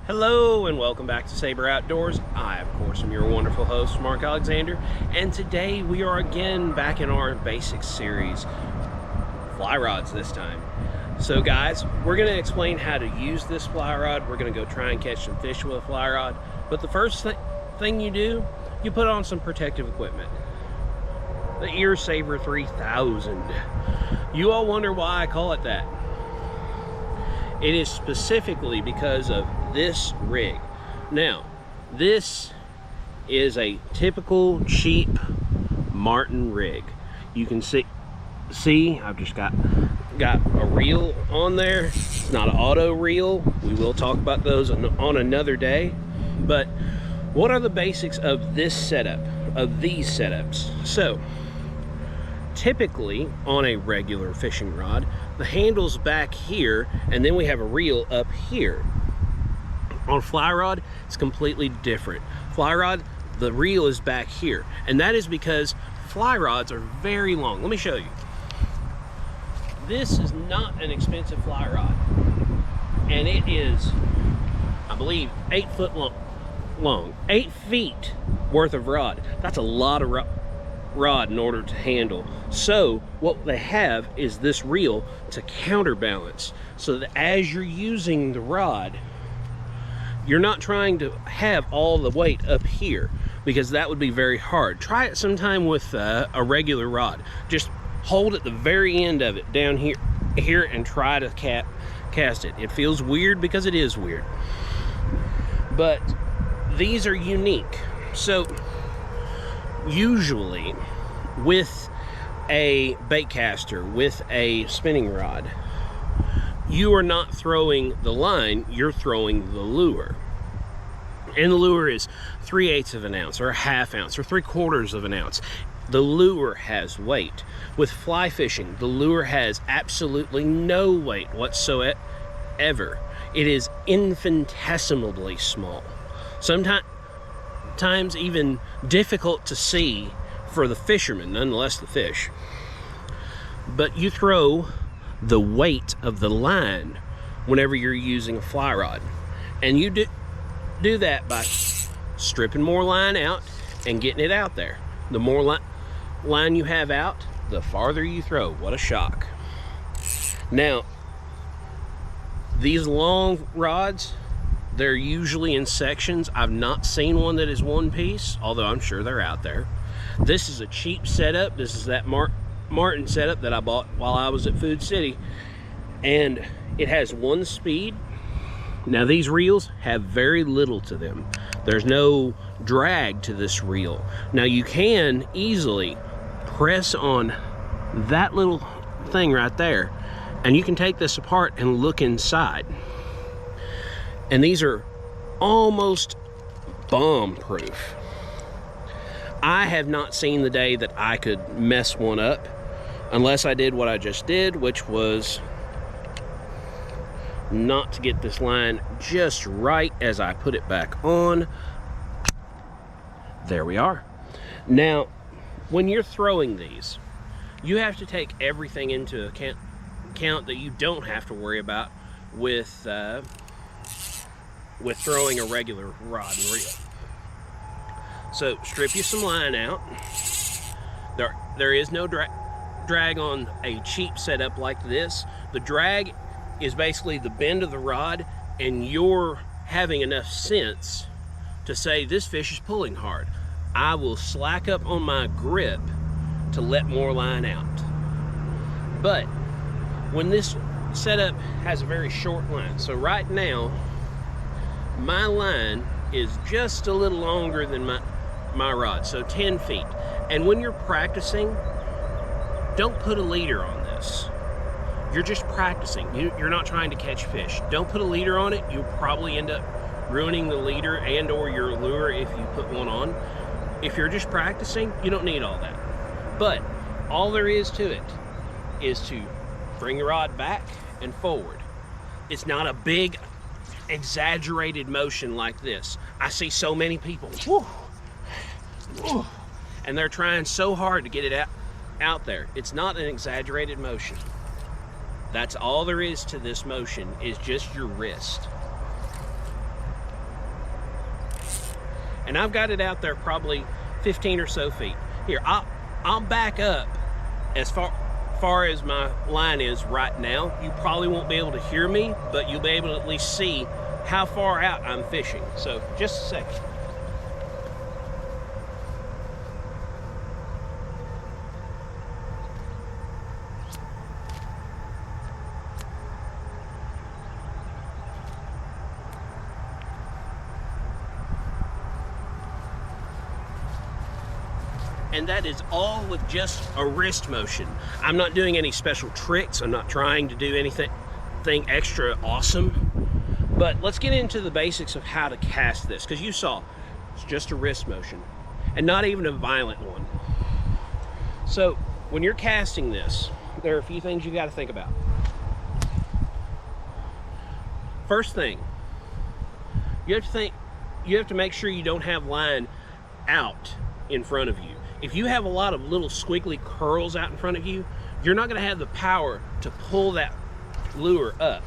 Hello and welcome back to Saber Outdoors. I, of course, am your wonderful host, Mark Alexander, and today we are again back in our basics series, fly rods this time. So guys, we're going to explain how to use this fly rod. We're going to go try and catch some fish with a fly rod, but the first thing you do, you put on some protective equipment. The Ear Saver 3000. You all wonder why I call it that. It is specifically because of this rig. Now, this is a typical cheap Martin rig. You can see I've just got a reel on there. It's not an auto reel. We will talk about those on another day. But what are the basics of this setup, of these setups? So, typically on a regular fishing rod, the handle's back here and then we have a reel up here. On fly rod, it's completely different. Fly rod, the reel is back here, and that is because fly rods are very long. Let me show you. This is not an expensive fly rod, and it is, I believe, 8 foot long. 8 feet worth of rod. That's a lot of rod in order to handle. So what they have is this reel to counterbalance, so that as you're using the rod, you're not trying to have all the weight up here, because that would be very hard. Try it sometime with a regular rod. Just hold at the very end of it down here and try to cast it. It feels weird because it is weird, but these are unique. So usually with a bait caster, with a spinning rod, you are not throwing the line, you're throwing the lure. And the lure is 3/8 of an ounce, or a half ounce, or 3/4 of an ounce. The lure has weight. With fly fishing, the lure has absolutely no weight whatsoever. It is infinitesimally small. Sometimes even difficult to see for the fisherman, nonetheless the fish. But you throw the weight of the line whenever you're using a fly rod, and you do that by stripping more line out and getting it out there. The more line you have out, the farther you throw. What a shock. Now, these long rods, they're usually in sections. I've not seen one that is one piece, although I'm sure they're out there. This is a cheap setup. This is that Martin setup that I bought while I was at Food City, and it has one speed. Now these reels have very little to them. There's no drag to this reel. Now you can easily press on that little thing right there, and you can take this apart and look inside. And these are almost bomb-proof. I have not seen the day that I could mess one up, unless I did what I just did, which was not to get this line just right as I put it back on. There we are. Now, when you're throwing these, you have to take everything into account that you don't have to worry about with throwing a regular rod and reel. So strip you some line out. There is no drag on a cheap setup like this. The drag is basically the bend of the rod, and you're having enough sense to say, this fish is pulling hard. I will slack up on my grip to let more line out. But when this setup has a very short line, so right now my line is just a little longer than my rod, so 10 feet. And when you're practicing, don't put a leader on this. You're just practicing. You're not trying to catch fish. Don't put a leader on it. You'll probably end up ruining the leader and or your lure if you put one on. If you're just practicing, you don't need all that. But all there is to it is to bring your rod back and forward. It's not a big exaggerated motion like this. I see so many people, and they're trying so hard to get it out there. It's not an exaggerated motion. That's all there is to this motion, is just your wrist. and I've got it out there probably 15 or so feet. Here, I'll back up as far as my line is right now. You probably won't be able to hear me, but you'll be able to at least see how far out I'm fishing. So just a second. And that is all with just a wrist motion. I'm not doing any special tricks. I'm not trying to do anything extra awesome. But let's get into the basics of how to cast this, because you saw it's just a wrist motion and not even a violent one. So when you're casting this, there are a few things you got to think about. First thing, you have to make sure you don't have line out in front of you. If you have a lot of little squiggly curls out in front of you, you're not going to have the power to pull that lure up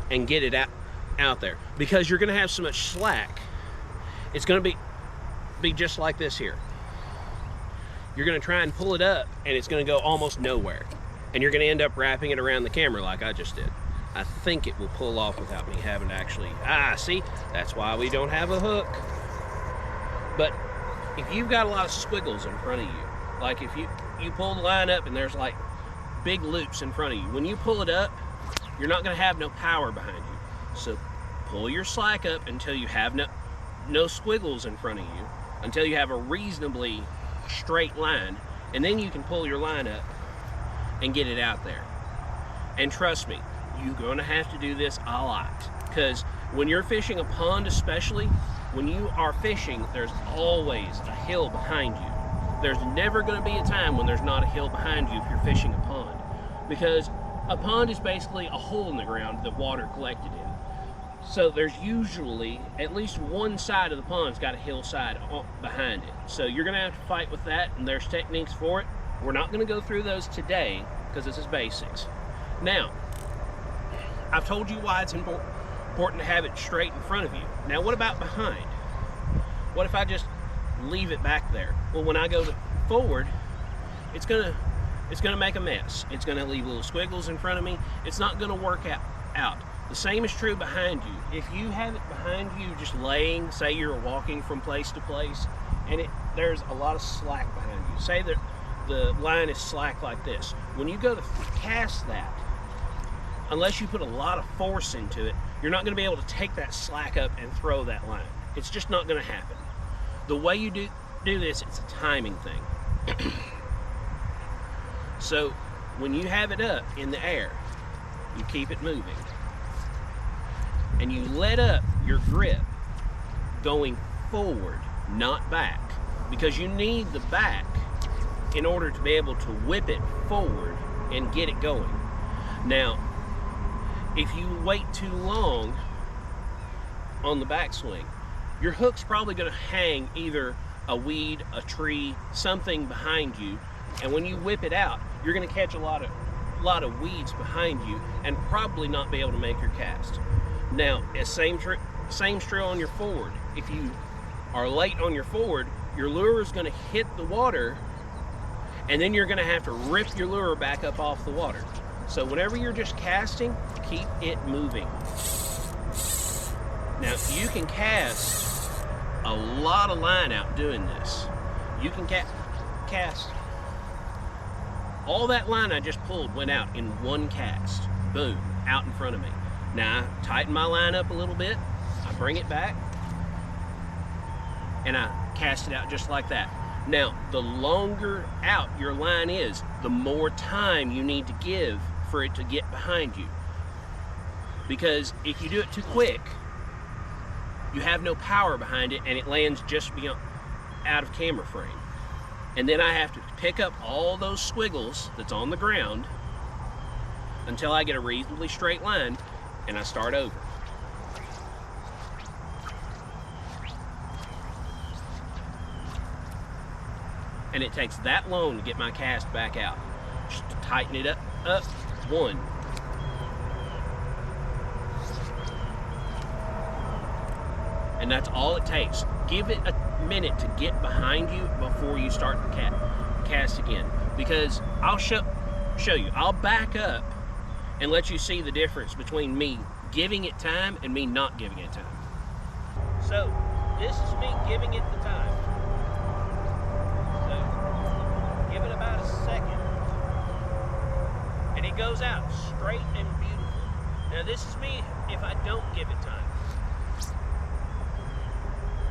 and get it out there, because you're going to have so much slack. It's going to be just like this here. You're going to try and pull it up, and it's going to go almost nowhere, and you're going to end up wrapping it around the camera like I just did. I think it will pull off without me having to actually, see, that's why we don't have a hook. But if you've got a lot of squiggles in front of you, like if you pull the line up and there's like big loops in front of you, when you pull it up, you're not going to have no power behind you. So pull your slack up until you have no squiggles in front of you, until you have a reasonably straight line, and then you can pull your line up and get it out there. And trust me, you're going to have to do this a lot, because when you're fishing a pond, especially when you are fishing, there's always a hill behind you. There's never going to be a time when there's not a hill behind you if you're fishing a pond, because a pond is basically a hole in the ground that water collected in. So there's usually at least one side of the pond's got a hillside behind it. So you're going to have to fight with that, and there's techniques for it. We're not going to go through those today because this is basics. Now, I've told you why it's important to have it straight in front of you. Now, what about behind? What if I just leave it back there? Well, when I go forward, it's gonna make a mess. It's gonna leave little squiggles in front of me. It's not gonna work out. The same is true behind you. If you have it behind you just laying, say you're walking from place to place, and there's a lot of slack behind you. Say that the line is slack like this. When you go to cast that, unless you put a lot of force into it, you're not going to be able to take that slack up and throw that line. It's just not going to happen. The way you do this, it's a timing thing. So when you have it up in the air, you keep it moving. And you let up your grip going forward, not back, because you need the back in order to be able to whip it forward and get it going. Now, if you wait too long on the backswing, your hook's probably going to hang either a weed, a tree, something behind you, and when you whip it out, you're going to catch a lot of weeds behind you and probably not be able to make your cast. Now, same drill on your forward. If you are late on your forward, your lure is going to hit the water, and then you're going to have to rip your lure back up off the water. So whenever you're just casting, keep it moving. Now, you can cast a lot of line out doing this. You can cast. All that line I just pulled went out in one cast. Boom, out in front of me. Now, I tighten my line up a little bit. I bring it back, and I cast it out just like that. Now, the longer out your line is, the more time you need to give for it to get behind you. Because if you do it too quick, you have no power behind it, and it lands just beyond, out of camera frame. And then I have to pick up all those squiggles that's on the ground until I get a reasonably straight line, and I start over. And it takes that long to get my cast back out. Just to tighten it up, one. And that's all it takes. Give it a minute to get behind you before you start to cast again. Because I'll show you. I'll back up and let you see the difference between me giving it time and me not giving it time. So this is me giving it the time. So give it about a second. And it goes out straight and beautiful. Now this is me if I don't give it time.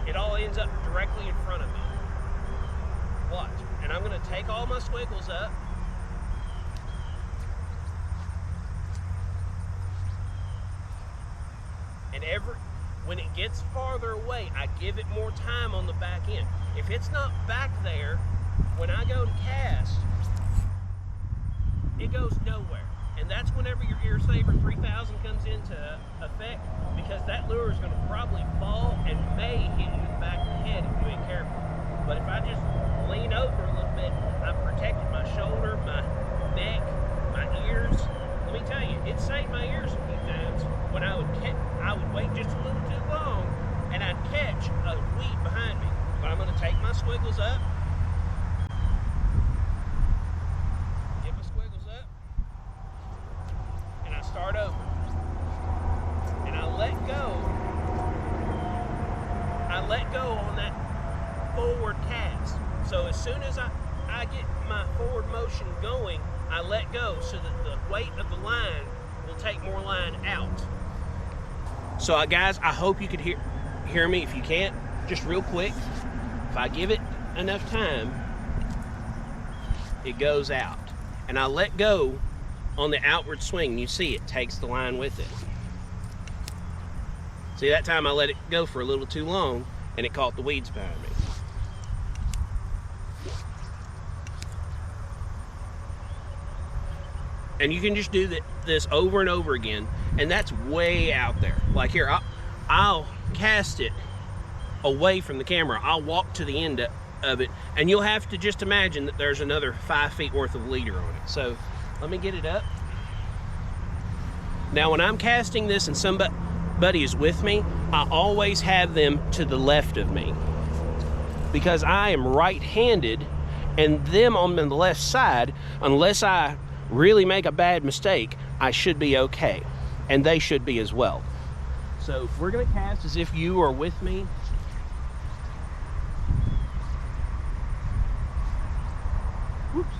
It all ends up directly in front of me. Watch. And I'm going to take all my squiggles up. And when it gets farther away, I give it more time on the back end. If it's not back there, when I go to cast, it goes nowhere. And that's whenever your Ear Saver 3000 comes into effect, because that lure is going to probably fall and may hit you in the back of the head if you ain't careful. But if I just lean over a little bit, I've protected my shoulder, my neck, my ears. Let me tell you, it saved my ears a few times when I would wait just a little too long and I'd catch a weed behind me. But I'm going to take my squiggles up. Get my squiggles up. And I start over. And I let go. I let go on that forward cast. So as soon as I get my forward motion going, I let go so that the weight of the line will take more line out. So guys, I hope you could hear me. If you can't, just real quick, if I give it enough time, it goes out. And I let go on the outward swing. You see it takes the line with it. See, that time I let it go for a little too long and it caught the weeds behind me. And you can just do this over and over again, and that's way out there. Like here, I'll cast it away from the camera. I'll walk to the end of it, and you'll have to just imagine that there's another 5 feet worth of leader on it. So let me get it up. Now when I'm casting this and somebody is with me, I always have them to the left of me, because I am right-handed, and them on the left side, unless I really make a bad mistake, I should be okay, and they should be as well. So we're going to cast as if you are with me. Whoops.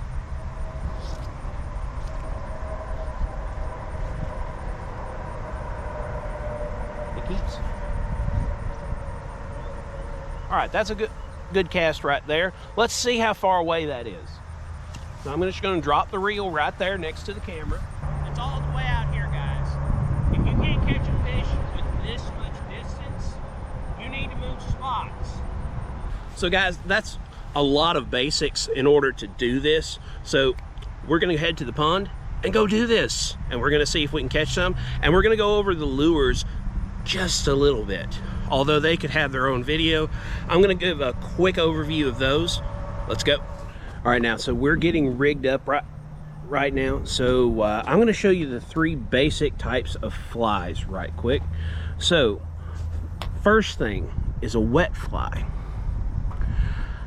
It keeps. All right, that's a good cast right there. Let's see how far away that is. So I'm just going to drop the reel right there next to the camera. It's all the way out here, guys. If you can't catch a fish with this much distance, you need to move spots. So guys, that's a lot of basics in order to do this. So we're going to head to the pond and go do this. And we're going to see if we can catch some. And we're going to go over the lures just a little bit. Although they could have their own video, I'm going to give a quick overview of those. Let's go. All right, now, so we're getting rigged up right now. So I'm going to show you the 3 basic types of flies right quick. So first thing is a wet fly.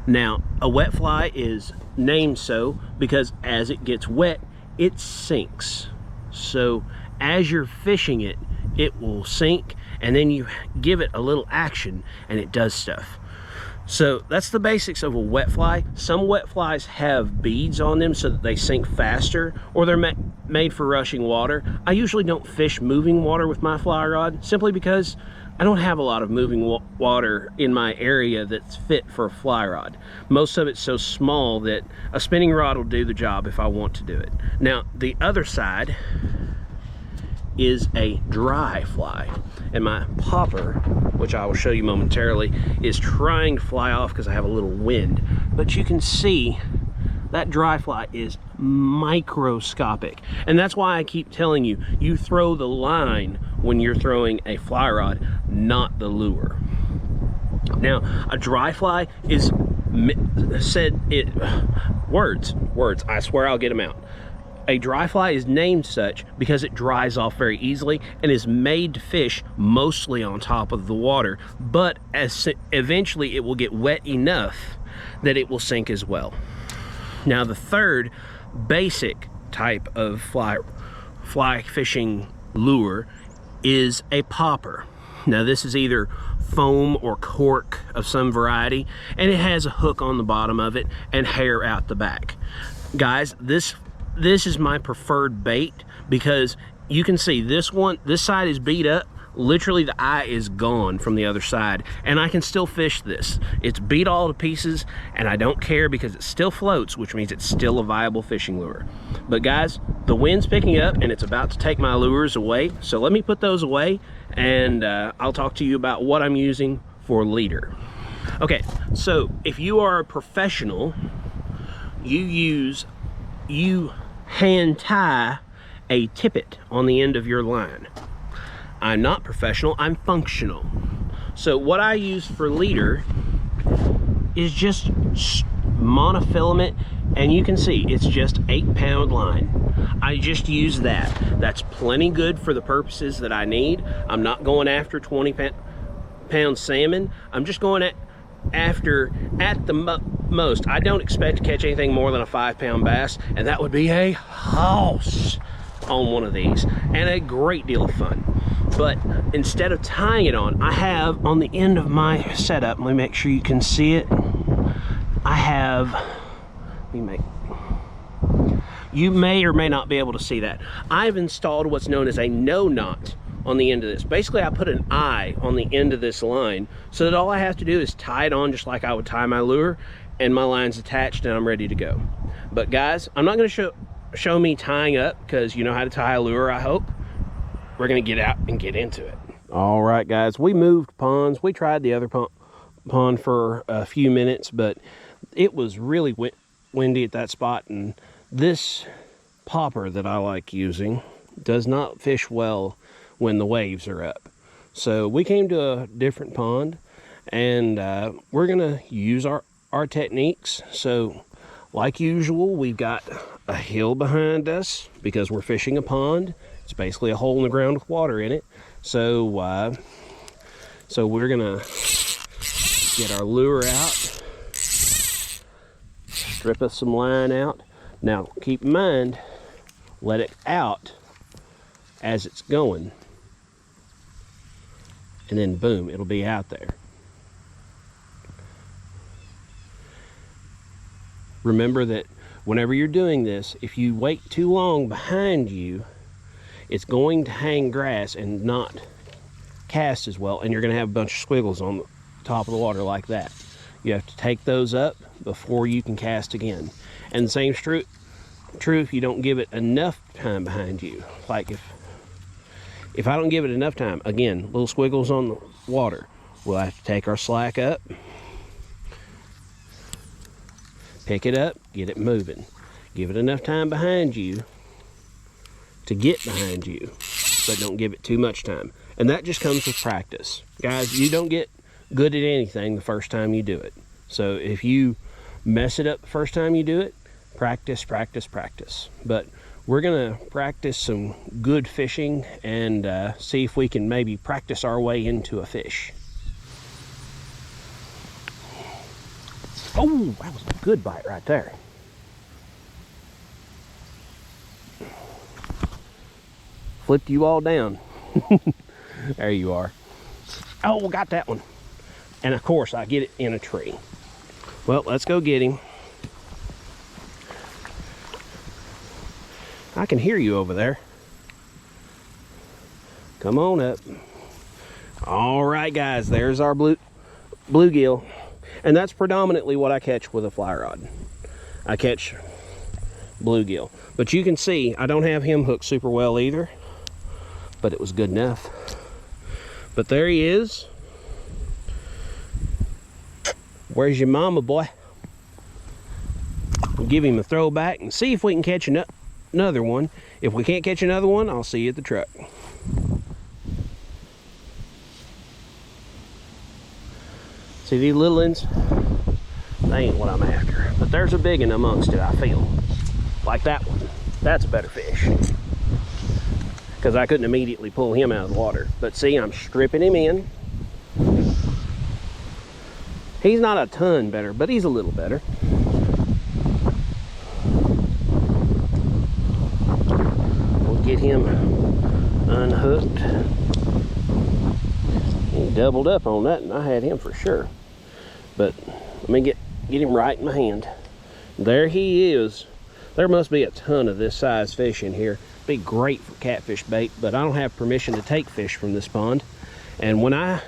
Now, a wet fly is named so because as it gets wet, it sinks. So as you're fishing it, it will sink, and then you give it a little action and it does stuff. So that's the basics of a wet fly. Some wet flies have beads on them so that they sink faster, or they're made for rushing water. I usually don't fish moving water with my fly rod simply because I don't have a lot of moving water in my area that's fit for a fly rod. Most of it's so small that a spinning rod will do the job if I want to do it. Now, the other side is a dry fly, and my popper, which I will show you momentarily, is trying to fly off because I have a little wind. But you can see that dry fly is microscopic, and that's why I keep telling you, you throw the line when you're throwing a fly rod, not the lure. Now, a dry fly is words, I swear I'll get them out. A dry fly is named such because it dries off very easily and is made to fish mostly on top of the water, but eventually it will get wet enough that it will sink as well. Now the third basic type of fly fishing lure is a popper. Now this is either foam or cork of some variety, and it has a hook on the bottom of it and hair out the back. Guys, this is my preferred bait because you can see this side is beat up. Literally the eye is gone from the other side, and I can still fish this. It's beat all to pieces, and I don't care because it still floats, which means it's still a viable fishing lure. But guys, the wind's picking up and it's about to take my lures away, so let me put those away, and I'll talk to you about what I'm using for leader. Okay, so if you are a professional, you hand tie a tippet on the end of your line. I'm not professional, I'm functional. So what I use for leader is just monofilament, and you can see it's just 8-pound line. I just use that. That's plenty good for the purposes that I need. I'm not going after 20-pound salmon. I'm just going after, at the most, I don't expect to catch anything more than a 5-pound bass, and that would be a house on one of these, and a great deal of fun. But instead of tying it on, I have on the end of my setup, let me make sure you can see it, I have, you may or may not be able to see that. I've installed what's known as a no knot on the end of this. Basically, I put an eye on the end of this line so that all I have to do is tie it on just like I would tie my lure, and my line's attached and I'm ready to go. But guys, I'm not going to show me tying up because you know how to tie a lure, I hope. We're going to get out and get into it. All right, guys, we moved ponds. We tried the other pond for a few minutes, but it was really windy at that spot, and this popper that I like using does not fish well when the waves are up. So we came to a different pond, and we're going to use our techniques. So like usual, we've got a hill behind us because we're fishing a pond. It's basically a hole in the ground with water in it. So we're gonna get our lure out, strip us some line out. Now keep in mind, let it out as it's going, and then boom, it'll be out there. Remember that whenever you're doing this, if you wait too long behind you, it's going to hang grass and not cast as well, and you're going to have a bunch of squiggles on the top of the water like that. You have to take those up before you can cast again. And the same's true if you don't give it enough time behind you. Like if I don't give it enough time, again, little squiggles on the water, we'll have to take our slack up, pick it up, get it moving. Give it enough time behind you to get behind you, but don't give it too much time. And that just comes with practice. Guys, you don't get good at anything the first time you do it. So if you mess it up the first time you do it, practice, practice, practice. But we're gonna practice some good fishing and see if we can maybe practice our way into a fish. Oh, that was a good bite right there. Flipped you all down. There you are. Oh, got that one. And of course, I get it in a tree. Well, let's go get him. I can hear you over there. Come on up. All right, guys, there's our bluegill. And that's predominantly what I catch with a fly rod. I catch bluegill. But you can see, I don't have him hooked super well either. But it was good enough. But there he is. Where's your mama, boy? We'll give him a throwback and see if we can catch another one. If we can't catch another one, I'll see you at the truck. See these little ones? They ain't what I'm after. But there's a big one amongst it, I feel. Like that one. That's a better fish. Because I couldn't immediately pull him out of the water. But see, I'm stripping him in. He's not a ton better, but he's a little better. We'll get him unhooked. He doubled up on that, and I had him for sure. But let me get him right in my hand. There he is. There must be a ton of this size fish in here. Be great for catfish bait, but I don't have permission to take fish from this pond. And when I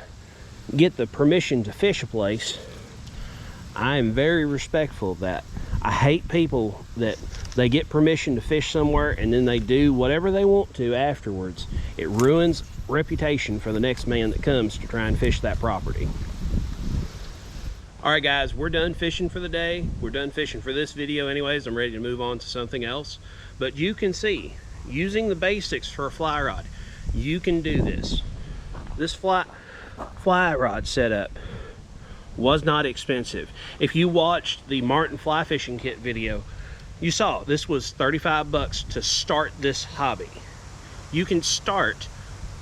get the permission to fish a place, I am very respectful of that. I hate people that they get permission to fish somewhere and then they do whatever they want to afterwards. It ruins reputation for the next man that comes to try and fish that property. All right, guys, we're done fishing for the day. We're done fishing for this video anyways. I'm ready to move on to something else. But you can see, using the basics for a fly rod, you can do this. This fly rod setup was not expensive. If you watched the Martin fly fishing kit video, you saw this was 35 bucks to start this hobby. You can start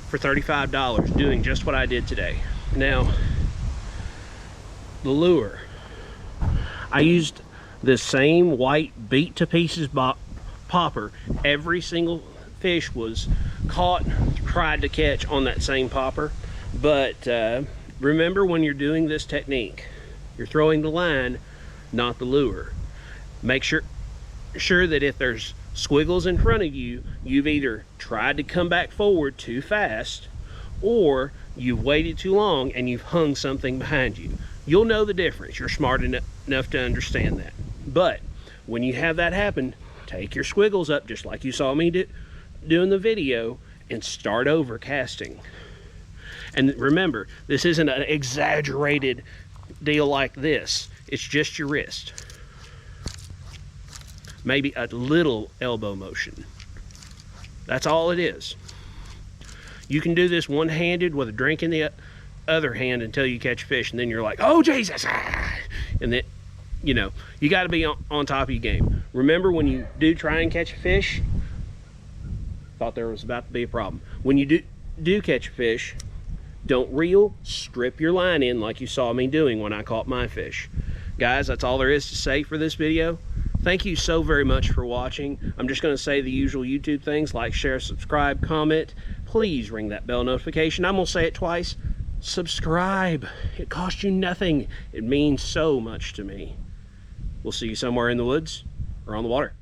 for $35 doing just what I did today. Now, the lure, I used this same white beat to pieces popper. Every single fish was caught, tried to catch on that same popper. But remember, when you're doing this technique, you're throwing the line, not the lure. Make sure that if there's squiggles in front of you, you've either tried to come back forward too fast, or you've waited too long and you've hung something behind you. You'll know the difference. You're smart enough to understand that. But when you have that happen, take your squiggles up just like you saw me do in the video and start over casting. And remember, this isn't an exaggerated deal like this. It's just your wrist. Maybe a little elbow motion. That's all it is. You can do this one-handed with a drink in the other hand until you catch a fish, and then you're like, oh Jesus, and then, you know, you got to be on top of your game. Remember, when you do try and catch a fish, thought there was about to be a problem. When you do catch a fish, don't reel, strip your line in like you saw me doing when I caught my fish. Guys, that's all there is to say for this video. Thank you so very much for watching. I'm just going to say the usual YouTube things like share, subscribe, comment. Please ring that bell notification. I'm going to say it twice. Subscribe. It costs you nothing. It means so much to me. We'll see you somewhere in the woods or on the water.